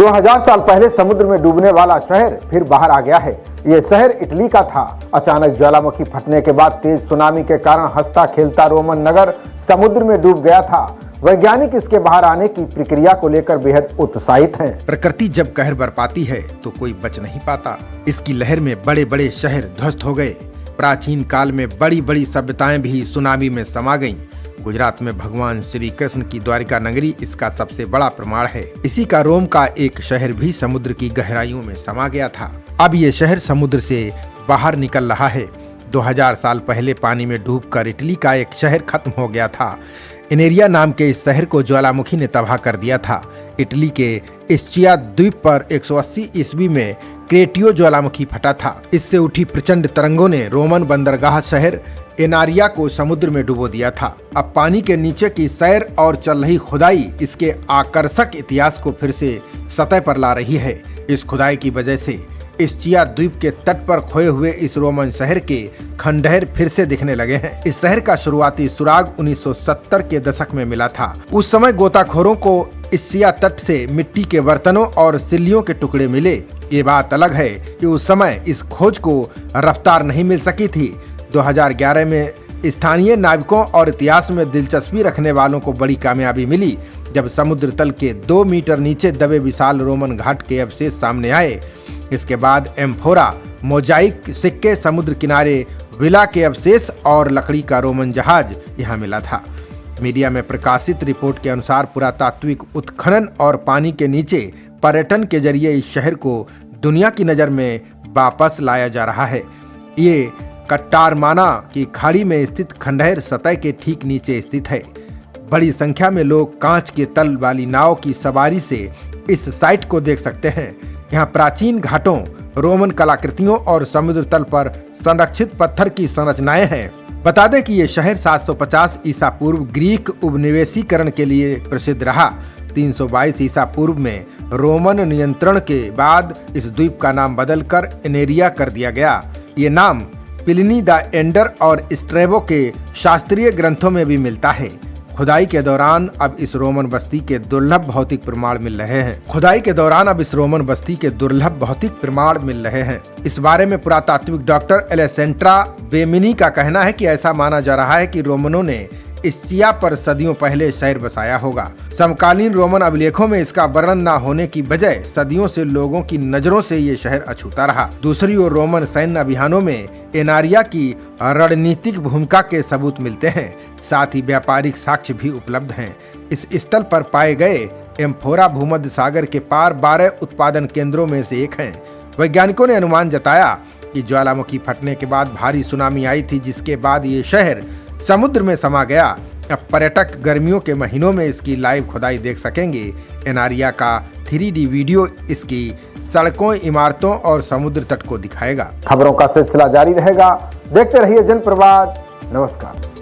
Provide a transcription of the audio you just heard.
2000 साल पहले समुद्र में डूबने वाला शहर फिर बाहर आ गया है। ये शहर इटली का था। अचानक ज्वालामुखी फटने के बाद तेज सुनामी के कारण हंसता खेलता रोमन नगर समुद्र में डूब गया था। वैज्ञानिक इसके बाहर आने की प्रक्रिया को लेकर बेहद उत्साहित हैं। प्रकृति जब कहर बरपाती है तो कोई बच नहीं पाता। इसकी लहर में बड़े बड़े शहर ध्वस्त हो गए। प्राचीन काल में बड़ी बड़ी सभ्यताएं भी सुनामी में समा गईं। गुजरात में भगवान श्री कृष्ण की द्वारिका नगरी इसका सबसे बड़ा प्रमाण है। इसी का रोम का एक शहर भी समुद्र की गहराइयों में समा गया था। अब ये शहर समुद्र से बाहर निकल रहा है। 2000 साल पहले पानी में डूबकर इटली का एक शहर खत्म हो गया था। इनेरिया नाम के इस शहर को ज्वालामुखी ने तबाह कर दिया था। इटली के इस्चिया द्वीप पर 180 ईस्वी में क्रेटियो ज्वालामुखी फटा था। इससे उठी प्रचंड तरंगों ने रोमन बंदरगाह शहर एनारिया को समुद्र में डुबो दिया था। अब पानी के नीचे की सैर और चल रही खुदाई इसके आकर्षक इतिहास को फिर से सतह पर ला रही है। इस खुदाई की वजह से इस्चिया द्वीप के तट पर खोए हुए इस रोमन शहर के खंडहर फिर से दिखने लगे हैं। इस शहर का शुरुआती सुराग 1970 के दशक में मिला था। उस समय गोताखोरों को इस्चिया तट से मिट्टी के बर्तनों और सिल्लियों के टुकड़े मिले। ये बात अलग है कि उस समय इस खोज को रफ्तार नहीं मिल सकी थी। 2011 में स्थानीय नाविकों और इतिहास में दिलचस्पी रखने वालों को बड़ी कामयाबी मिली जब समुद्र तल के 2 मीटर नीचे दबे विशाल रोमन घाट के अवशेष सामने आए। इसके बाद एम्फोरा, मोजाइक सिक्के, समुद्र किनारे विला के अवशेष और लकड़ी का रोमन जहाज यहाँ मिला था। मीडिया में प्रकाशित रिपोर्ट के अनुसार पुरातात्विक उत्खनन और पानी के नीचे पर्यटन के जरिए इस शहर को दुनिया की नज़र में वापस लाया जा रहा है। ये कट्टारमाना की खाड़ी में स्थित खंडहर सतह के ठीक नीचे स्थित है। बड़ी संख्या में लोग कांच के तल वाली नाव की सवारी से इस साइट को देख सकते हैं। यहाँ प्राचीन घाटों, रोमन कलाकृतियों और समुद्र तल पर संरक्षित पत्थर की संरचनाएं हैं। बता दें कि ये शहर 750 ईसा पूर्व ग्रीक उपनिवेशीकरण के लिए प्रसिद्ध रहा। 322 ईसा पूर्व में रोमन नियंत्रण के बाद इस द्वीप का नाम बदलकर इनेरिया कर दिया गया। ये नाम प्लिनी द एल्डर और स्ट्रैबो के शास्त्रीय ग्रंथों में भी मिलता है। खुदाई के दौरान अब इस रोमन बस्ती के दुर्लभ भौतिक प्रमाण मिल रहे हैं। इस बारे में पुरातात्विक डॉक्टर एलेसेंड्रा बेमिनी का कहना है कि ऐसा माना जा रहा है कि रोमनों ने इस्चिया पर सदियों पहले शहर बसाया होगा। समकालीन रोमन अभिलेखों में इसका वर्णन न होने की बजाय सदियों से लोगों की नजरों से ये शहर अछूता रहा। दूसरी ओर रोमन सैन्य अभियानों में एनारिया की रणनीतिक भूमिका के सबूत मिलते हैं। साथ ही व्यापारिक साक्ष्य भी उपलब्ध हैं। इस स्थल पर पाए गए एम्फोरा भूमध्य सागर के पार 12 उत्पादन केंद्रों में से एक हैं। वैज्ञानिकों ने अनुमान जताया कि ज्वालामुखी फटने के बाद भारी सुनामी आई थी, जिसके बाद ये शहर समुद्र में समा गया। अब पर्यटक गर्मियों के महीनों में इसकी लाइव खुदाई देख सकेंगे। एनारिया का 3D वीडियो इसकी सड़कों, इमारतों और समुद्र तट को दिखाएगा। खबरों का सिलसिला जारी रहेगा। देखते रहिए जनप्रवाद। नमस्कार।